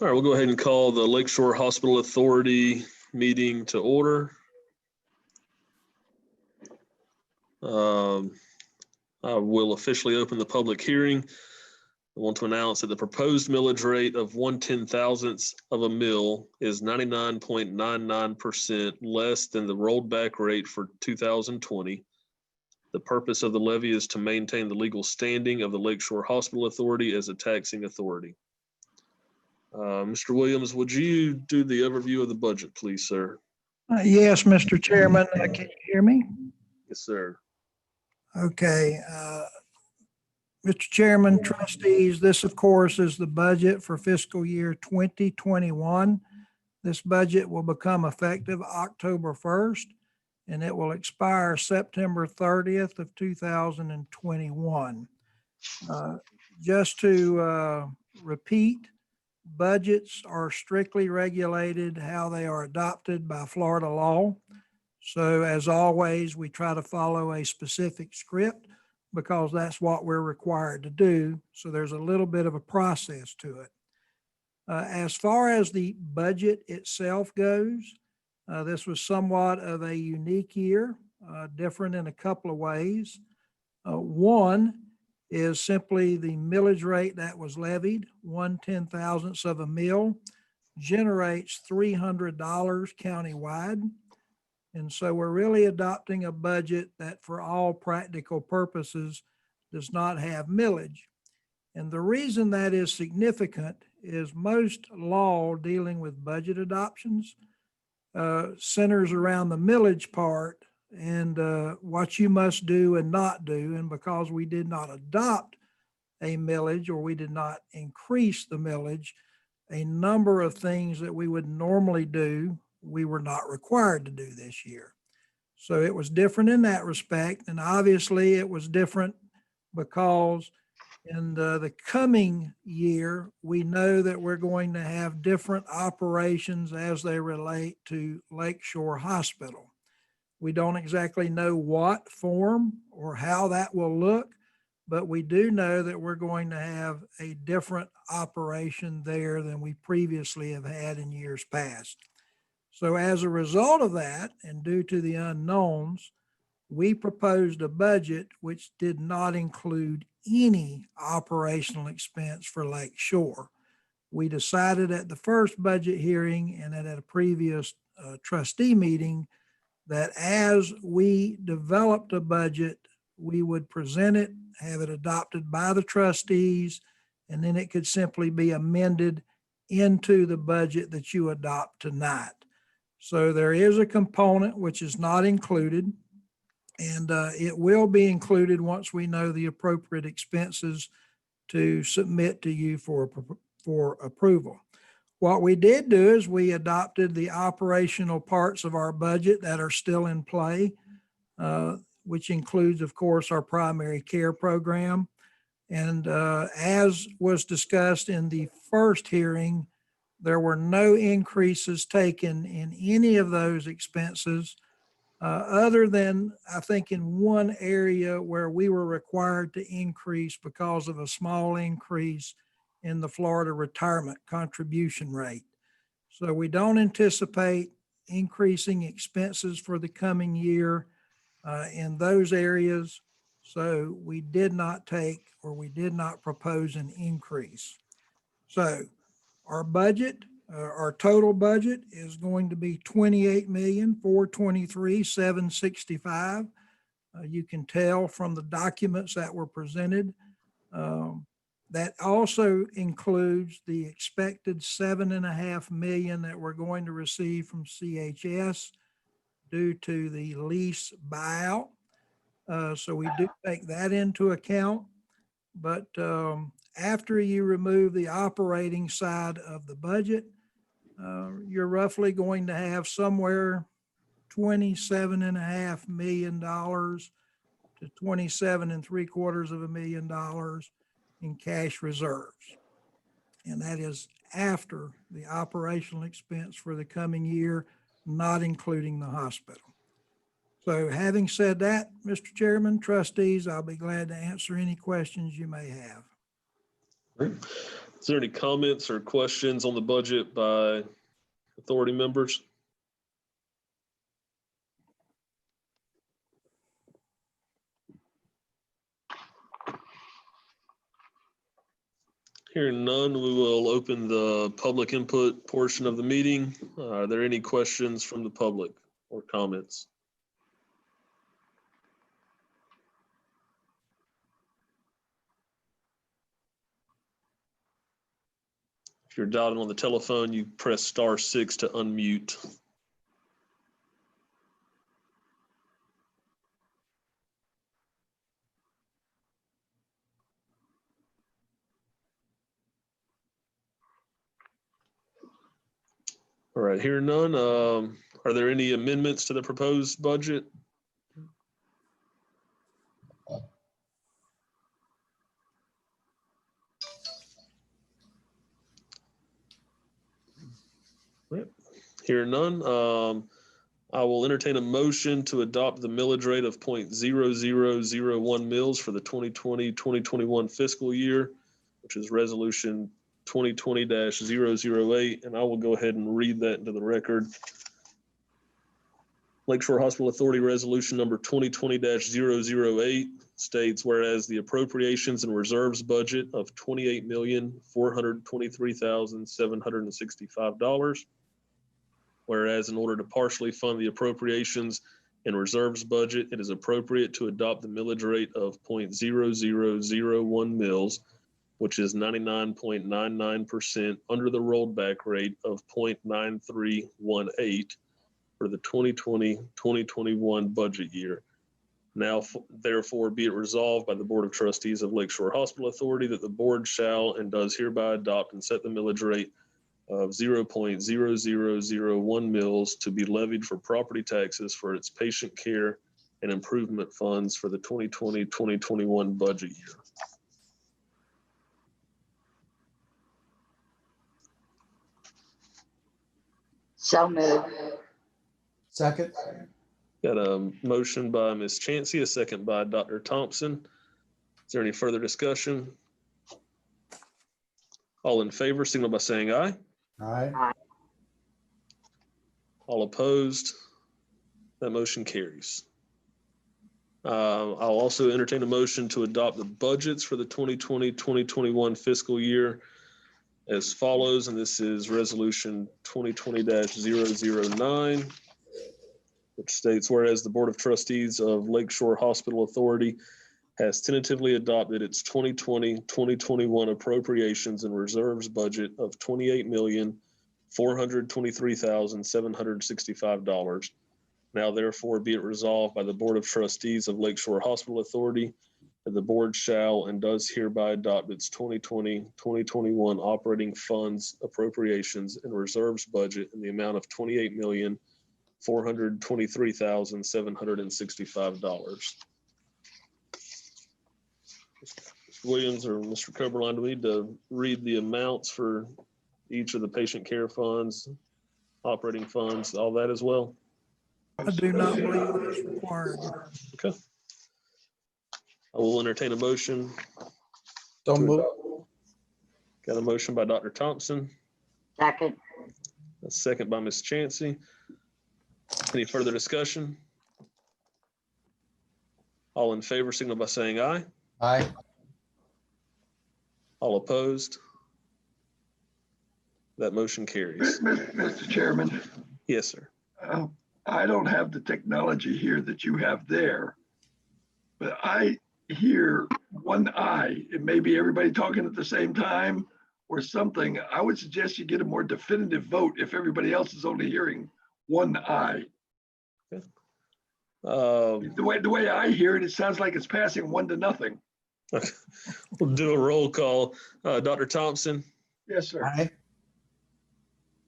All right, we'll go ahead and call the Lakeshore Hospital Authority meeting to order. I will officially open the public hearing. I want to announce that the proposed millage rate of 1/10,000th of a mill is 99.99% less than the rolled back rate for 2020. The purpose of the levy is to maintain the legal standing of the Lakeshore Hospital Authority as a taxing authority. Mr. Williams, would you do the overview of the budget, please, sir? Yes, Mr. Chairman. Can you hear me? Yes, sir. Okay. Mr. Chairman, trustees, this of course is the budget for fiscal year 2021. This budget will become effective October 1st and it will expire September 30th of 2021. Just to repeat, budgets are strictly regulated how they are adopted by Florida law. So as always, we try to follow a specific script because that's what we're required to do. So there's a little bit of a process to it. As far as the budget itself goes, this was somewhat of a unique year, different in a couple of ways. One is simply the millage rate that was levied, 1/10,000th of a mill, generates $300 countywide. And so we're really adopting a budget that for all practical purposes does not have millage. And the reason that is significant is most law dealing with budget adoptions centers around the millage part and what you must do and not do. And because we did not adopt a millage or we did not increase the millage, a number of things that we would normally do we were not required to do this year. So it was different in that respect. And obviously it was different because in the coming year, we know that we're going to have different operations as they relate to Lakeshore Hospital. We don't exactly know what form or how that will look, but we do know that we're going to have a different operation there than we previously have had in years past. So as a result of that, and due to the unknowns, we proposed a budget which did not include any operational expense for Lakeshore. We decided at the first budget hearing and at a previous trustee meeting that as we developed a budget, we would present it, have it adopted by the trustees, and then it could simply be amended into the budget that you adopt tonight. So there is a component which is not included, and it will be included once we know the appropriate expenses to submit to you for approval. What we did do is we adopted the operational parts of our budget that are still in play, which includes, of course, our primary care program. And as was discussed in the first hearing, there were no increases taken in any of those expenses other than, I think, in one area where we were required to increase because of a small increase in the Florida retirement contribution rate. So we don't anticipate increasing expenses for the coming year in those areas. So we did not take or we did not propose an increase. So our budget, our total budget is going to be $28,423,765. You can tell from the documents that were presented. That also includes the expected $7.5 million that we're going to receive from CHS due to the lease buyout. So we do take that into account. But after you remove the operating side of the budget, you're roughly going to have somewhere $27.5 million to $27.75 million in cash reserves. And that is after the operational expense for the coming year, not including the hospital. So having said that, Mr. Chairman, trustees, I'll be glad to answer any questions you may have. Great. Is there any comments or questions on the budget by authority members? Hearing none, we will open the public input portion of the meeting. Are there any questions from the public or comments? If you're dialed in on the telephone, you press *6 to unmute. All right, hearing none. Are there any amendments to the proposed budget? Hearing none, I will entertain a motion to adopt the millage rate of 0.0001 mils for the 2020-2021 fiscal year, which is resolution 2020-008, and I will go ahead and read that into the record. Lakeshore Hospital Authority Resolution number 2020-008 states, whereas the appropriations and reserves budget of $28,423,765, whereas in order to partially fund the appropriations and reserves budget, it is appropriate to adopt the millage rate of 0.0001 mils, which is 99.99% under the rolled back rate of 0.9318 for the 2020-2021 budget year. Now, therefore, be it resolved by the Board of Trustees of Lakeshore Hospital Authority that the board shall and does hereby adopt and set the millage rate of 0.0001 mils to be levied for property taxes for its patient care and improvement funds for the 2020-2021 budget year. So moved. Second. Got a motion by Ms. Chancey, a second by Dr. Thompson. Is there any further discussion? All in favor, signal by saying aye. Aye. All opposed? That motion carries. I'll also entertain a motion to adopt the budgets for the 2020-2021 fiscal year as follows, and this is resolution 2020-009, which states, whereas the Board of Trustees of Lakeshore Hospital Authority has tentatively adopted its 2020-2021 appropriations and reserves budget of $28,423,765. Now therefore be it resolved by the Board of Trustees of Lakeshore Hospital Authority that the board shall and does hereby adopt its 2020-2021 operating funds appropriations and reserves budget in the amount of $28,423,765. Mr. Williams or Mr. Coberline, do we need to read the amounts for each of the patient care funds, operating funds, all that as well? I do not believe that's required. Okay. I will entertain a motion. So moved. Got a motion by Dr. Thompson, Second. a second by Ms. Chancey. Any further discussion? All in favor, signal by saying aye. Aye. All opposed? That motion carries. Mr. Chairman, Yes, sir. I don't have the technology here that you have there, but I hear one eye. It may be everybody talking at the same time or something. I would suggest you get a more definitive vote if everybody else is only hearing one eye. The way I hear it, it sounds like it's passing 1-0. We'll do a roll call. Dr. Thompson, Yes, sir. Aye.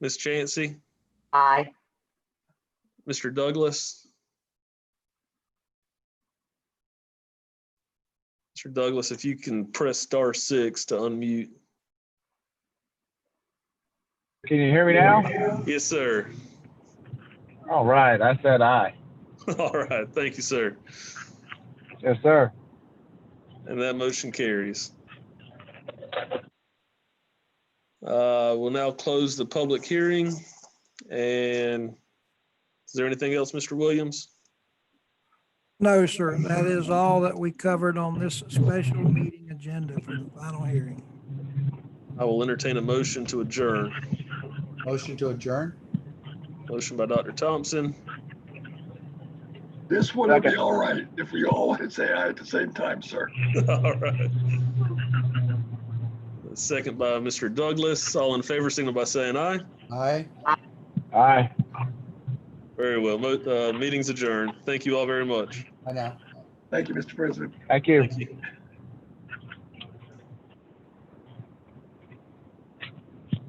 Ms. Chancey, Aye. Mr. Douglas. Mr. Douglas, if you can press *6 to unmute. Can you hear me now? Yes, sir. All right, I said aye. All right, thank you, sir. Yes, sir. And that motion carries. We'll now close the public hearing. And is there anything else, Mr. Williams? No, sir. That is all that we covered on this special meeting agenda for the final hearing. I will entertain a motion to adjourn. Motion to adjourn? Motion by Dr. Thompson, This one would be Second. all right if we all would say aye at the same time, sir. all right. Second by Mr. Douglas. All in favor, signal by saying aye. Aye. Aye. Very well. Meeting's adjourned. Thank you all very much. I know. Thank you, Mr. President. Thank you. Thank you.